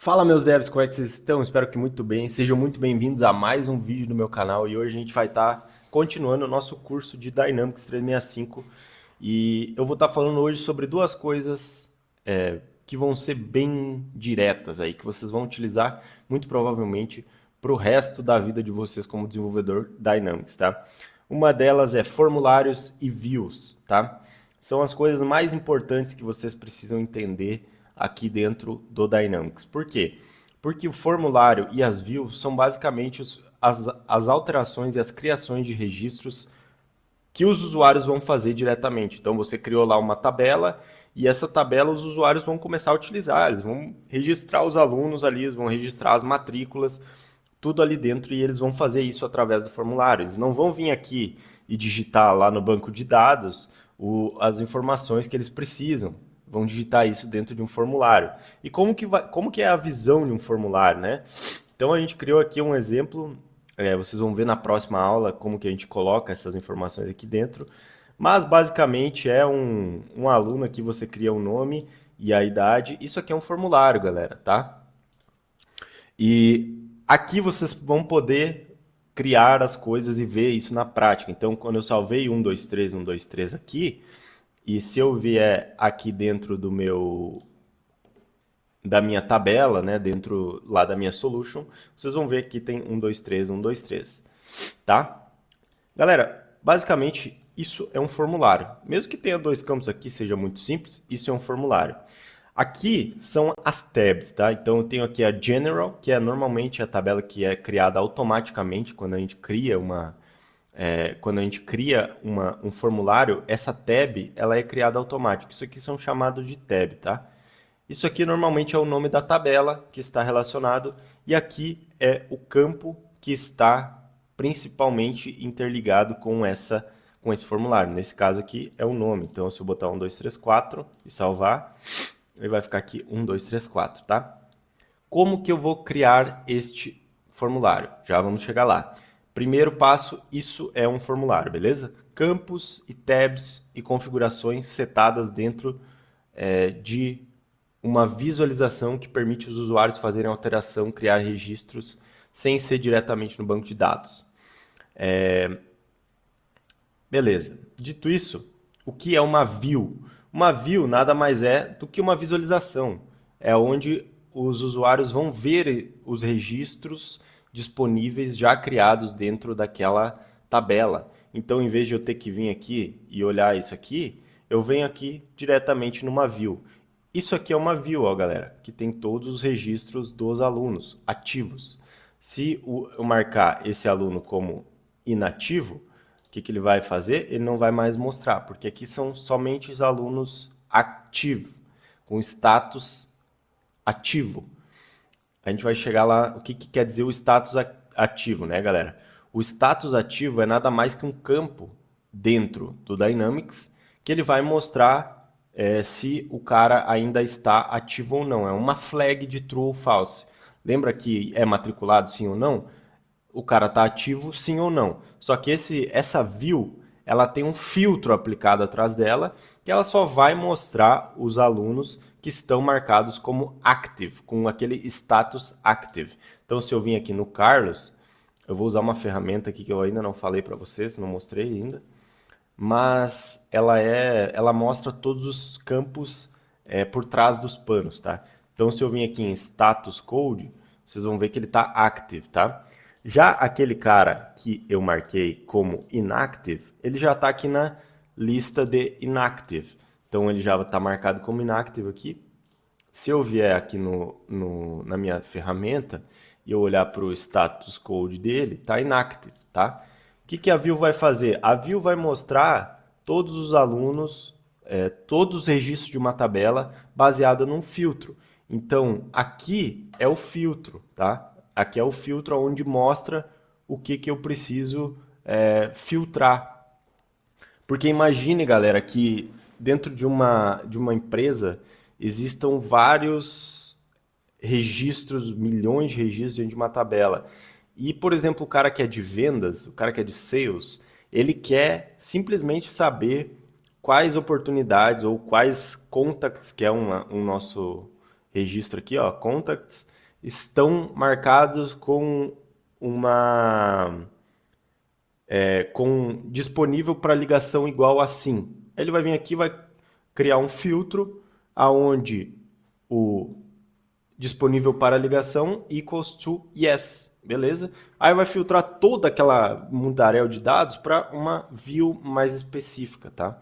Fala meus devs, como é que vocês estão? Espero que muito bem. Sejam muito bem-vindos a mais um vídeo no meu canal e hoje a gente vai estar continuando o nosso curso de Dynamics 365 e eu vou estar falando hoje sobre duas coisas que vão ser bem diretas aí, que vocês vão utilizar muito provavelmente para o resto da vida de vocês como desenvolvedor Dynamics, tá? Uma delas é formulários e views, tá? São as coisas mais importantes que vocês precisam entender aqui dentro do Dynamics. Por quê? Porque o formulário e as views são basicamente as alterações e as criações de registros que os usuários vão fazer diretamente. Então você criou lá uma tabela e essa tabela os usuários vão começar a utilizar, eles vão registrar os alunos ali, eles vão registrar as matrículas, tudo ali dentro e eles vão fazer isso através do formulário. Eles não vão vir aqui e digitar lá no banco de dados as informações que eles precisam. Vão digitar isso dentro de um formulário. E como que é a visão de um formulário, né? Então a gente criou aqui um exemplo. Vocês vão ver na próxima aula como que a gente coloca essas informações aqui dentro. Mas basicamente é um aluno aqui, você cria um nome e a idade. Isso aqui é um formulário, galera, tá? E aqui vocês vão poder criar as coisas e ver isso na prática. Então, quando eu salvei 123 aqui, e se eu vier aqui dentro da minha tabela, né, dentro lá da minha solution, vocês vão ver que tem 123, tá? Galera, basicamente isso é um formulário. Mesmo que tenha dois campos aqui, seja muito simples, isso é um formulário. Aqui são as tabs, tá? Então eu tenho aqui a General, que é normalmente a tabela que é criada automaticamente quando a gente cria um formulário, essa tab ela é criada automática. Isso aqui são chamados de tab, tá? Isso aqui normalmente é o nome da tabela que está relacionado e aqui é o campo que está principalmente interligado com esse formulário. Nesse caso aqui é o nome. Então, se eu botar 1234 e salvar, ele vai ficar aqui 1234, tá? Como que eu vou criar este formulário? Já vamos chegar lá. Primeiro passo, isso é um formulário, beleza? Campos e tabs e configurações setadas dentro de uma visualização que permite os usuários fazerem alteração, criar registros sem ser diretamente no banco de dados. Beleza. Dito isso, o que é uma view? Uma view nada mais é do que uma visualização. É onde os usuários vão ver os registros disponíveis já criados dentro daquela tabela. Então, em vez de eu ter que vir aqui e olhar isso aqui, eu venho aqui diretamente numa view. Isso aqui é uma view, ó, galera, que tem todos os registros dos alunos ativos. Se eu marcar esse aluno como inativo, o que ele vai fazer? Ele não vai mais mostrar, porque aqui são somente os alunos ativos, com status ativo. A gente vai chegar lá, o que quer dizer o status ativo, né, galera? O status ativo é nada mais que um campo dentro do Dynamics que ele vai mostrar se o cara ainda está ativo ou não. É uma flag de true ou false. Lembra que é matriculado sim ou não? O cara está ativo sim ou não. Só que essa view, ela tem um filtro aplicado atrás dela, que ela só vai mostrar os alunos que estão marcados como active, com aquele status active. Então, se eu vim aqui no Carlos, eu vou usar uma ferramenta aqui que eu ainda não falei para vocês, não mostrei ainda, mas ela mostra todos os campos por trás dos panos, tá? Então, se eu vim aqui em status code, vocês vão ver que ele está active, tá? Já aquele cara que eu marquei como inactive, ele já está aqui na lista de inactive. Então ele já está marcado como inactive aqui. Se eu vier aqui na minha ferramenta e eu olhar para o status code dele, está inactive, tá? O que a view vai fazer? A view vai mostrar todos os alunos, todos os registros de uma tabela baseada num filtro. Então, aqui é o filtro, tá? Aqui é o filtro onde mostra o que eu preciso filtrar. Porque imagine, galera, que dentro de uma empresa existam vários registros, milhões de registros dentro de uma tabela. E, por exemplo, o cara que é de vendas, o cara que é de sales, ele quer simplesmente saber quais oportunidades ou quais contacts que é um nosso registro aqui, ó, contacts, estão marcados com com disponível para ligação igual a sim. Ele vai vir aqui, vai criar um filtro aonde o disponível para ligação equals to yes, beleza? Aí vai filtrar toda aquela mundaréu de dados para uma view mais específica, tá?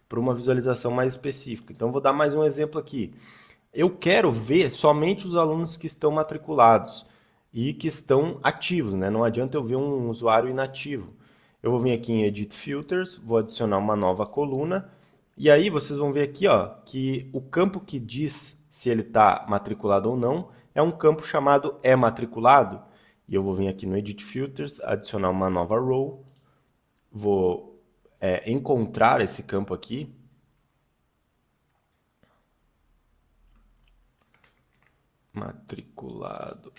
Para uma visualização mais específica. Então, vou dar mais um exemplo aqui. Eu quero ver somente os alunos que estão matriculados e que estão ativos, né? Não adianta eu ver um usuário inativo. Eu vou vir aqui em Edit Filters, vou adicionar uma nova coluna, e aí vocês vão ver aqui, ó, que o campo que diz se ele está matriculado ou não é um campo chamado matriculado. E eu vou vir aqui no Edit Filters, adicionar uma nova row, vou encontrar esse campo aqui, matriculado.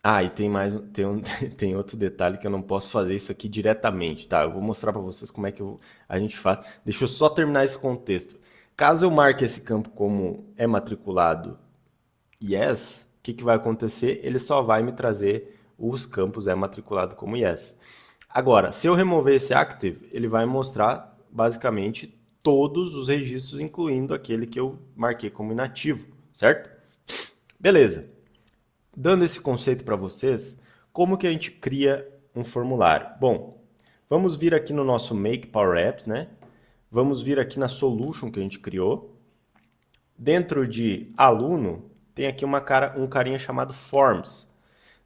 Ah, e tem outro detalhe que eu não posso fazer isso aqui diretamente, tá? Eu vou mostrar para vocês como é que a gente faz. Deixa eu só terminar esse contexto. Caso eu marque esse campo como matriculado yes, o que vai acontecer? Ele só vai me trazer os campos matriculado como yes. Agora, se eu remover esse active, ele vai mostrar basicamente todos os registros, incluindo aquele que eu marquei como inativo, certo? Beleza. Dando esse conceito para vocês, como que a gente cria um formulário? Bom, vamos vir aqui no nosso Make Power Apps, né? Vamos vir aqui na Solution que a gente criou. Dentro de aluno, tem aqui um carinha chamado Forms.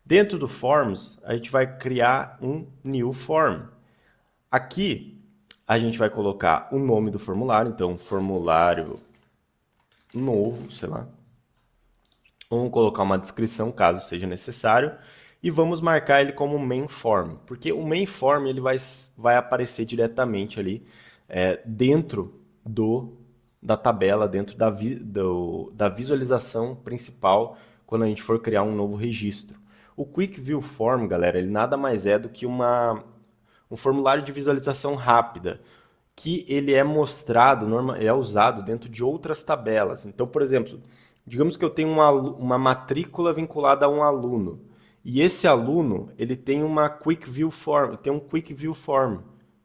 Dentro do Forms, a gente vai criar um New Form. Aqui, a gente vai colocar o nome do formulário, então formulário novo, sei lá. Vamos colocar uma descrição, caso seja necessário, e vamos marcar ele como main form, porque o main form ele vai aparecer diretamente ali dentro da tabela, dentro da visualização principal, quando a gente for criar um novo registro. O Quick View Form, galera, ele nada mais é do que um formulário de visualização rápida, que ele é mostrado, é usado dentro de outras tabelas. Então, por exemplo, digamos que eu tenho uma matrícula vinculada a um aluno, e esse aluno ele tem um Quick View Form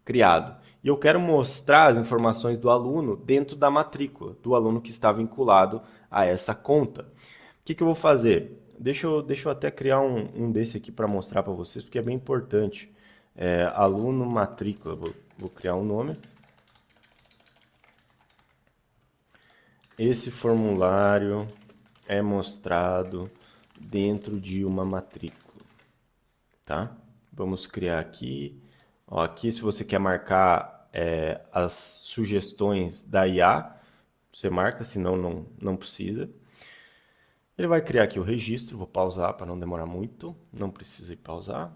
criado. E eu quero mostrar as informações do aluno dentro da matrícula, do aluno que está vinculado a essa conta. O que eu vou fazer? Deixa eu até criar um desse aqui para mostrar para vocês, porque é bem importante. Aluno matrícula, vou criar um nome. Esse formulário é mostrado dentro de uma matrícula, tá? Vamos criar aqui. Ó, aqui, se você quer marcar as sugestões da IA, você marca, senão não precisa. Ele vai criar aqui o registro, vou pausar para não demorar muito, não precisa ir pausar.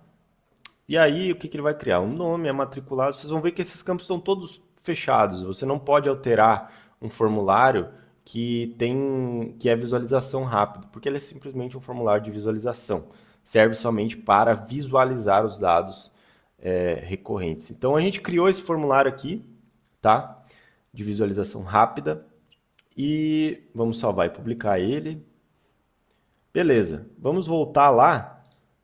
E aí, o que ele vai criar? Um nome, matriculado. Vocês vão ver que esses campos estão todos fechados. Você não pode alterar um formulário que é visualização rápida, porque ele é simplesmente um formulário de visualização. Serve somente para visualizar os dados recorrentes. Então, a gente criou esse formulário aqui, tá? De visualização rápida. E vamos salvar e publicar ele. Beleza, vamos voltar lá.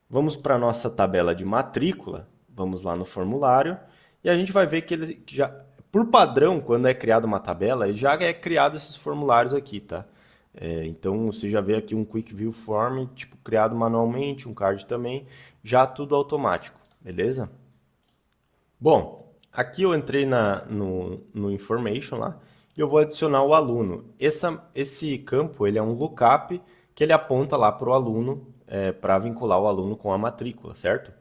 Vamos para a nossa tabela de matrícula. Vamos lá no formulário. E a gente vai ver que ele já... Por padrão, quando é criada uma tabela, ele já é criado esses formulários aqui, tá? Então, você já vê aqui um Quick View Form, tipo, criado manualmente, um card também, já tudo automático, beleza? Bom, aqui eu entrei no Information lá, e eu vou adicionar o aluno. Esse campo, ele é um lookup que ele aponta lá para o aluno, para vincular o aluno com a matrícula, certo?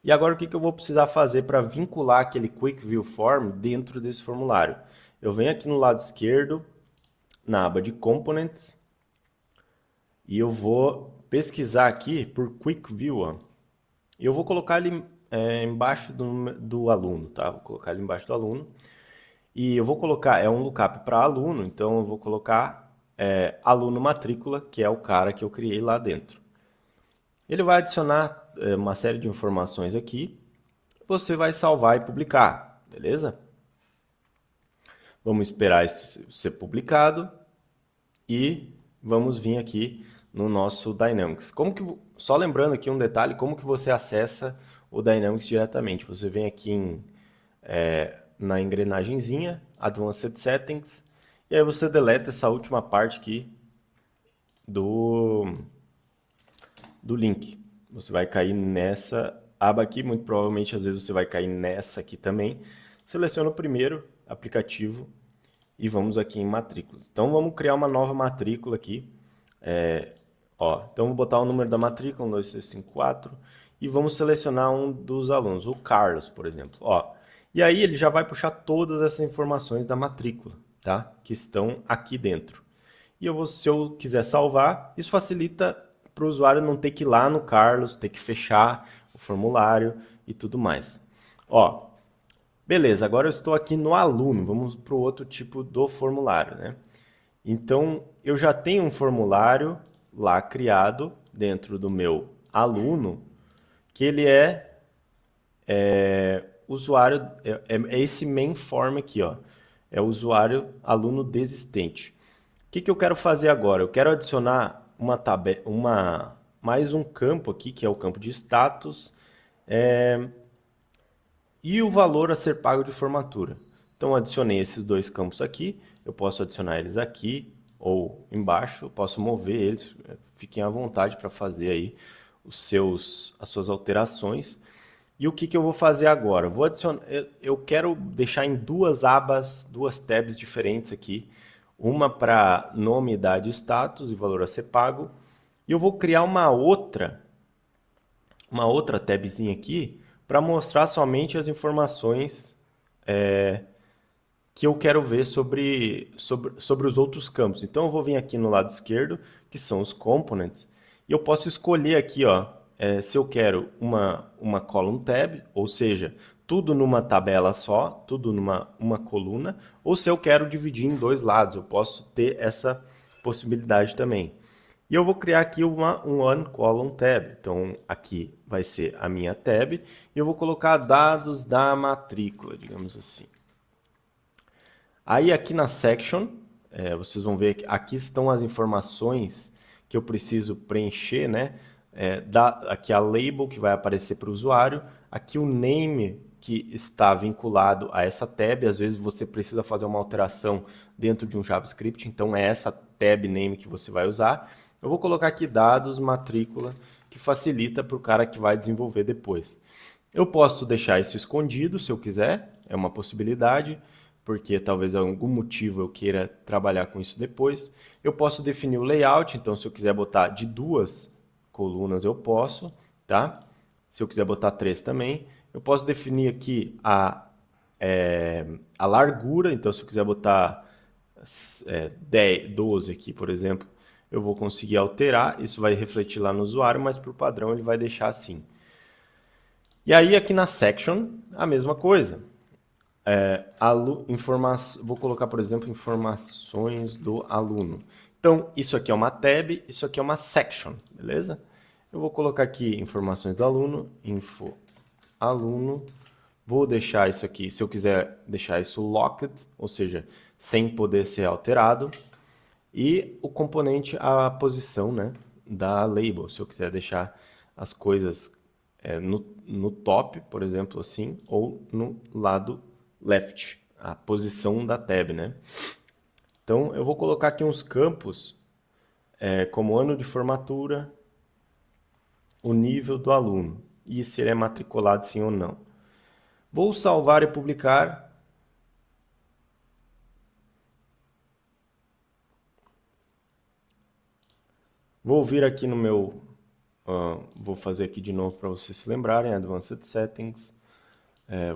E agora o que eu vou precisar fazer para vincular aquele Quick View Form dentro desse formulário? Eu venho aqui no lado esquerdo, na aba de Components, e eu vou pesquisar aqui por Quick View. Ó. E eu vou colocar ele embaixo do aluno, tá? Vou colocar ele embaixo do aluno. E eu vou colocar, um lookup para aluno, então eu vou colocar aluno matrícula, que é o cara que eu criei lá dentro. Ele vai adicionar uma série de informações aqui, você vai salvar e publicar, beleza? Vamos esperar isso ser publicado e vamos vir aqui no nosso Dynamics. Só lembrando aqui um detalhe, como que você acessa o Dynamics diretamente. Você vem aqui na engrenagemzinha, Advanced Settings, e aí você deleta essa última parte aqui do link. Você vai cair nessa aba aqui, muito provavelmente às vezes você vai cair nessa aqui também. Seleciona o primeiro aplicativo e vamos aqui em matrículas. Então vamos criar uma nova matrícula aqui. Então vou botar o número da matrícula, 12354, e vamos selecionar um dos alunos, o Carlos, por exemplo. E aí ele já vai puxar todas essas informações da matrícula, tá? Que estão aqui dentro. E se eu quiser salvar, isso facilita para o usuário não ter que ir lá no Carlos, ter que fechar o formulário e tudo mais. Beleza, agora eu estou aqui no aluno, vamos para o outro tipo do formulário, né? Então, eu já tenho um formulário lá criado dentro do meu aluno, que ele usuário, é esse main form aqui, ó. É o usuário aluno desistente. O que eu quero fazer agora? Eu quero adicionar mais um campo aqui, que é o campo de status, e o valor a ser pago de formatura. Então, adicionei esses dois campos aqui, eu posso adicionar eles aqui ou embaixo, eu posso mover eles, fiquem à vontade para fazer aí as suas alterações. E o que eu vou fazer agora? Eu quero deixar em duas abas, duas tabs diferentes aqui, uma para nome, idade, status e valor a ser pago, e eu vou criar uma outra tabzinha aqui para mostrar somente as informações que eu quero ver sobre os outros campos. Então eu vou vir aqui no lado esquerdo, que são os components, e eu posso escolher aqui, se eu quero uma column tab, ou seja, tudo numa tabela só, tudo numa coluna, ou se eu quero dividir em dois lados, eu posso ter essa possibilidade também. E eu vou criar aqui um One Column Tab. Então, aqui vai ser a minha tab. E eu vou colocar dados da matrícula, digamos assim. Aí, aqui na Section, vocês vão ver que aqui estão as informações que eu preciso preencher, né? Aqui a label que vai aparecer para o usuário. Aqui o name que está vinculado a essa tab. Às vezes você precisa fazer uma alteração dentro de um JavaScript. Então, é essa tab name que você vai usar. Eu vou colocar aqui dados, matrícula, que facilita para o cara que vai desenvolver depois. Eu posso deixar isso escondido se eu quiser, é uma possibilidade, porque talvez algum motivo eu queira trabalhar com isso depois. Eu posso definir o layout, então se eu quiser botar de 2 colunas eu posso, tá? Se eu quiser botar 3 também. Eu posso definir aqui a largura, então se eu quiser botar 12 aqui, por exemplo, eu vou conseguir alterar, isso vai refletir lá no usuário, mas por padrão ele vai deixar assim. E aí aqui na section, a mesma coisa. Vou colocar, por exemplo, informações do aluno. Então, isso aqui é uma tab, isso aqui é uma section, beleza? Eu vou colocar aqui informações do aluno, info aluno. Vou deixar isso aqui, se eu quiser deixar isso locked, ou seja, sem poder ser alterado. E o componente, a posição, né, da label. Se eu quiser deixar as coisas no top, por exemplo, assim, ou no lado left, a posição da tab, né? Então, eu vou colocar aqui uns campos, como ano de formatura, o nível do aluno, e se ele é matriculado sim ou não. Vou salvar e publicar. Vou vir aqui no meu... vou fazer aqui de novo para vocês se lembrarem, Advanced Settings.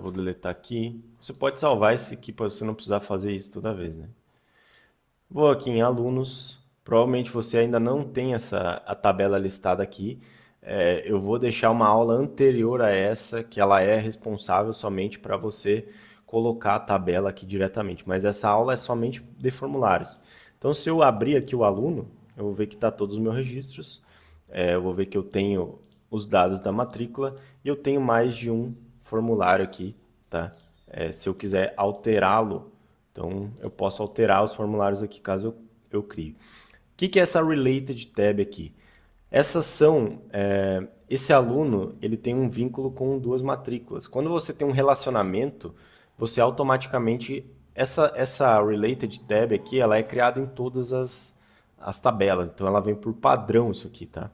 Vou deletar aqui. Você pode salvar esse aqui para você não precisar fazer isso toda vez, né? Vou aqui em alunos. Provavelmente você ainda não tem a tabela listada aqui. Eu vou deixar uma aula anterior a essa, que ela é responsável somente para você colocar a tabela aqui diretamente. Mas essa aula é somente de formulários. Então, se eu abrir aqui o aluno, eu vou ver que está todos os meus registros. Eu vou ver que eu tenho os dados da matrícula e eu tenho mais de um formulário aqui, tá? Se eu quiser alterá-lo Então, eu posso alterar os formulários aqui caso eu crie. O que é essa Related Tab aqui? Esse aluno, ele tem um vínculo com duas matrículas. Quando você tem um relacionamento, você automaticamente, essa Related Tab aqui, ela é criada em todas as tabelas. Então, ela vem por padrão isso aqui, tá?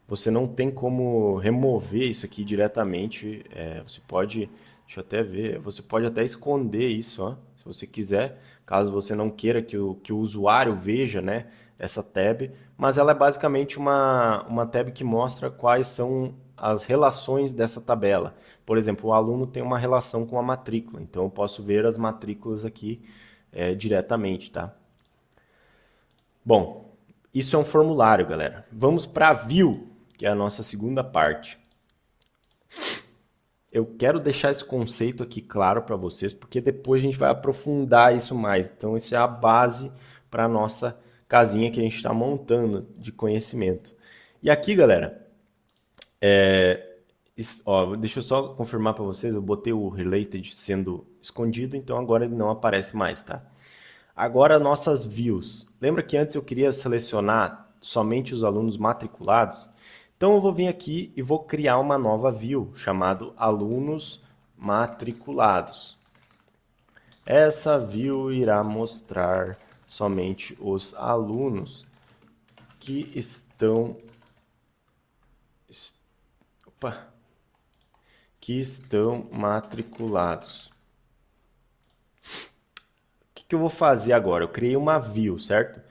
Você não tem como remover isso aqui diretamente. Você pode, deixa eu até ver, você pode até esconder isso, ó, se você quiser, caso você não queira que o usuário veja, né, essa tab. Mas ela é basicamente uma tab que mostra quais são as relações dessa tabela. Por exemplo, o aluno tem uma relação com a matrícula, então eu posso ver as matrículas aqui diretamente, tá? Bom, isso é um formulário, galera. Vamos para a view, que é a nossa segunda parte. Eu quero deixar esse conceito aqui claro para vocês, porque depois a gente vai aprofundar isso mais. Então, isso é a base para a nossa casinha que a gente está montando de conhecimento. E aqui, galera, deixa eu só confirmar para vocês, eu botei o related sendo escondido, então agora ele não aparece mais, tá? Agora, nossas views. Lembra que antes eu queria selecionar somente os alunos matriculados? Então, eu vou vir aqui e vou criar uma nova view, chamado alunos matriculados. Essa view irá mostrar somente os alunos que estão matriculados. O que eu vou fazer agora? Eu criei uma view, certo?